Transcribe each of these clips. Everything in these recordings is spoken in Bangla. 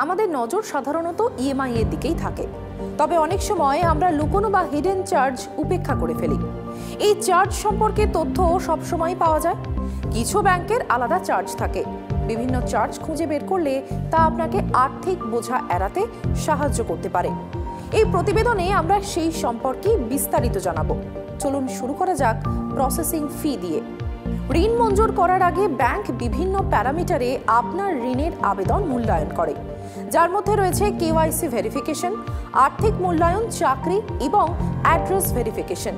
আমাদের নজর সাধারণত ইএমআই এর দিকেই থাকে, তবে অনেক সময় আমরা লুকোনো বা হিডেন চার্জ উপেক্ষা করে ফেলি। এই চার্জ সম্পর্কে তথ্য সবসময় পাওয়া যায়। কিছু ব্যাংকের আলাদা চার্জ থাকে। বিভিন্ন চার্জ খুঁজে বের করলে তা আপনাকে আর্থিক বোঝা এড়াতে সাহায্য করতে পারে। এই প্রতিবেদনে আমরা সেই সম্পর্কে বিস্তারিত জানাবো। চলুন শুরু করা যাক প্রসেসিং ফি দিয়ে। ঋণ মঞ্জুর করার আগে ব্যাংক বিভিন্ন প্যারামিটারে আপনার ঋণের আবেদন মূল্যায়ন করে, যার মধ্যে রয়েছে কেওয়াইসি ভেরিফিকেশন, আর্থিক মূল্যায়ন, চাকরি এবং অ্যাড্রেস ভেরিফিকেশন।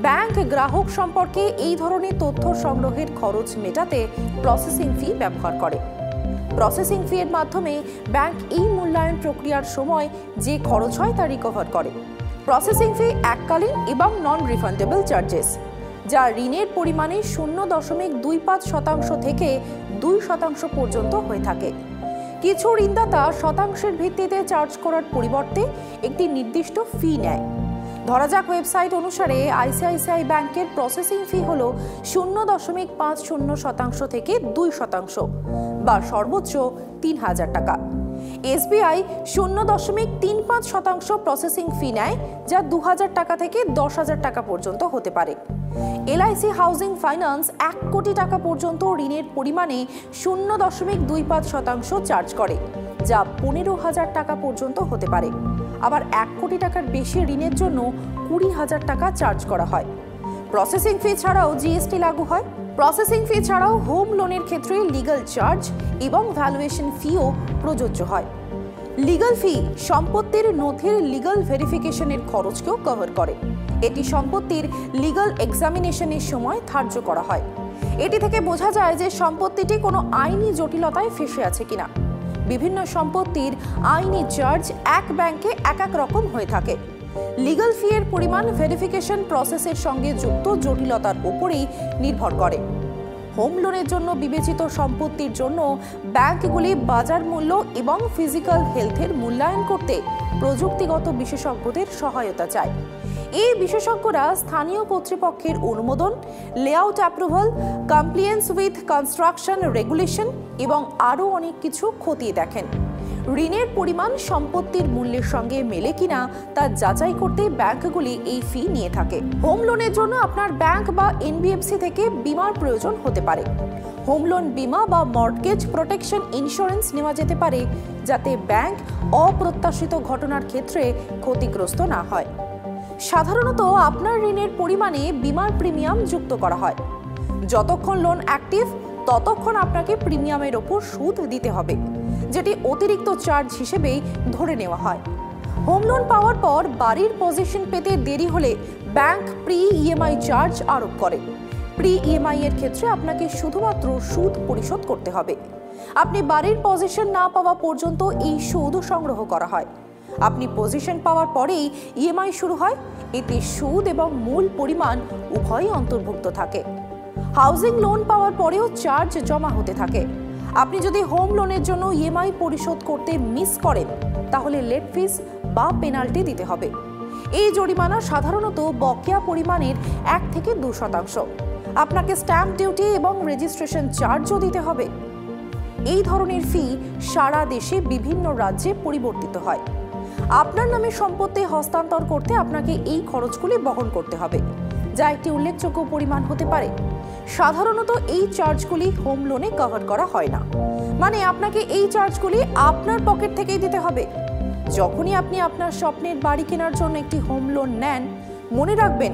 ব্যাংক গ্রাহক সম্পর্কে এই ধরনের তথ্য সংগ্রহের খরচ মেটাতে প্রসেসিং ফি ব্যবহার করে। প্রসেসিং ফি এর মাধ্যমে ব্যাংক এই মূল্যায়ন প্রক্রিয়ার সময় যে খরচ হয় তা রিকভার করে। প্রসেসিং ফি এককালীন এবং নন রিফান্ডেবল চার্জেস, যা ঋণের পরিমাণে 0.25% থেকে 2% পর্যন্ত হয়ে থাকে। কিছু ঋণদাতা শতাংশের ভিত্তিতে চার্জ করার পরিবর্তে একটি নির্দিষ্ট ফি নেয়। ধরা যাক, ওয়েবসাইট অনুসারে আইসিআইসিআই ব্যাংকের প্রসেসিং ফি হল 0.50% থেকে 2% বা সর্বোচ্চ 3000 টাকা। এসবিআই 0.35% প্রসেসিং ফি নেয়, যা 2000 টাকা থেকে 10,000 টাকা পর্যন্ত হতে পারে। এলআইসি হাউজিং ফাইন্যান্স 1 কোটি টাকা পর্যন্ত ঋণের পরিমাণে 0.25% চার্জ করে, যা 15,000 টাকা পর্যন্ত হতে পারে। আবার 1 কোটি টাকার বেশি ঋণের জন্য 20,000 টাকা চার্জ করা হয়। প্রসেসিং ফি ছাড়াও জিএসটি লাগু হয়। প্রসেসিং ফি ছাড়াও হোম লোনের ক্ষেত্রে লিগ্যাল চার্জ এবং ভ্যালুয়েশন ফিও প্রযোজ্য হয়। লিগ্যাল ফি সম্পত্তির নথির লিগ্যাল ভেরিফিকেশনের খরচকেও কভার করে। এটি সম্পত্তির লিগ্যাল এক্সামিনেশনের সময় ধার্য করা হয়। এটি থেকে বোঝা যায় যে সম্পত্তিটি কোনো আইনি জটিলতায় ফেঁসে আছে কিনা। বিভিন্ন সম্পত্তির আইনি চার্জ এক ব্যাংকে এক এক রকম হয়ে থাকে। লিগ্যাল ফি এর পরিমাণ ভেরিফিকেশন প্রসেসের সঙ্গে যুক্ত জটিলতার উপরেই নির্ভর করে। হোম লোনের জন্য বিবেচিত সম্পত্তির জন্য ব্যাংকগুলি বাজার মূল্য এবং ফিজিক্যাল হেলথের মূল্যায়ন করতে প্রযুক্তিগত বিশেষজ্ঞদের সহায়তা চায়। এই বিশেষজ্ঞরা স্থানীয় কর্তৃপক্ষের অনুমোদন, layout approval, compliance with construction regulation এবং আরও অনেক কিছু খতিয়ে দেখেন। ঋণের পরিমাণ সম্পত্তির মূল্যের সঙ্গে মেলে কিনা তা যাচাই করতে ব্যাংকগুলি এই ফি নিয়ে থাকে। হোম লোনের জন্য আপনার ব্যাংক বা এনবিএফসি থেকে বীমার প্রয়োজন হতে পারে। হোম লোন বীমা বা মর্টগেজ প্রোটেকশন ইন্স্যুরেন্স নেওয়া যেতে পারে, যাতে ব্যাংক অপ্রত্যাশিত ঘটনার ক্ষেত্রে ক্ষতিগ্রস্ত না হয়। সাধারণত আপনার ঋণের পরিমাণে বীমার প্রিমিয়াম যুক্ত করা হয়। যতক্ষণ লোন অ্যাক্টিভ, ততক্ষণ আপনাকে প্রিমিয়ামের ওপর সুদ দিতে হবে, যেটি অতিরিক্ত চার্জ হিসেবেই ধরে নেওয়া হয়। হোম লোন পাওয়ার পর বাড়ির পজিশন পেতে দেরি হলে ব্যাংক প্রি ইএমআই চার্জ আরোপ করে। প্রি ইএমআই এর ক্ষেত্রে আপনাকে শুধুমাত্র সুদ পরিশোধ করতে হবে। আপনি বাড়ির পজিশন না পাওয়া পর্যন্ত এই সুদ সংগ্রহ করা হয়। আপনি পজিশন পাওয়ার পরেই ইএমআই শুরু হয়। এতে সুদ এবং মূল পরিমাণ উভয়ই অন্তর্ভুক্ত থাকে। হাউজিং লোন পাওয়ার পরেও চার্জ জমা হতে থাকে। আপনি যদি হোম লোনের জন্য ইএমআই পরিশোধ করতে মিস করেন, তাহলে লেট ফিস বা পেনাল্টি দিতে হবে। এই জরিমানা সাধারণত বকেয়া পরিমাণের 1 থেকে 2%। আপনাকে স্ট্যাম্প ডিউটি এবং রেজিস্ট্রেশন চার্জও দিতে হবে। এই ধরনের ফি সারা দেশে বিভিন্ন রাজ্যে পরিবর্তিত হয়। আপনার নামে সম্পত্তি হস্তান্তর করতে আপনাকে এই খরচগুলি বহন করতে হবে, যা একটি উল্লেখযোগ্য পরিমাণ হতে পারে। সাধারণত এই চার্জগুলি হোম লোনে কভার করা হয় না, মানে আপনাকে এই চার্জগুলি আপনার পকেট থেকেই দিতে হবে। যখনই আপনি আপনার স্বপ্নের বাড়ি কেনার জন্য একটি হোম লোন নেন, মনে রাখবেন,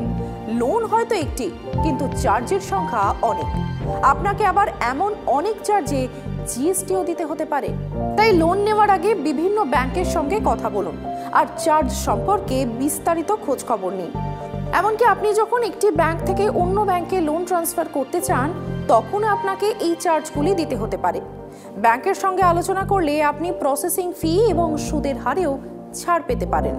লোন হয়তো একটি, কিন্তু চার্জের সংখ্যা অনেক। আপনাকে আবার এমন অনেক চার্জে জিএসটিও দিতে হতে পারে। তাই লোন নেওয়ার আগে বিভিন্ন ব্যাংকের সঙ্গে কথা বলুন আর চার্জ সম্পর্কে বিস্তারিত খোঁজ খবর নিন। এমনকি আপনি যখন একটি ব্যাংক থেকে অন্য ব্যাংকে লোন ট্রান্সফার করতে চান, তখন আপনাকে এই চার্জগুলি দিতে হতে পারে। ব্যাংকের সঙ্গে আলোচনা করলে আপনি প্রসেসিং ফি এবং সুদের হারেও ছাড় পেতে পারেন।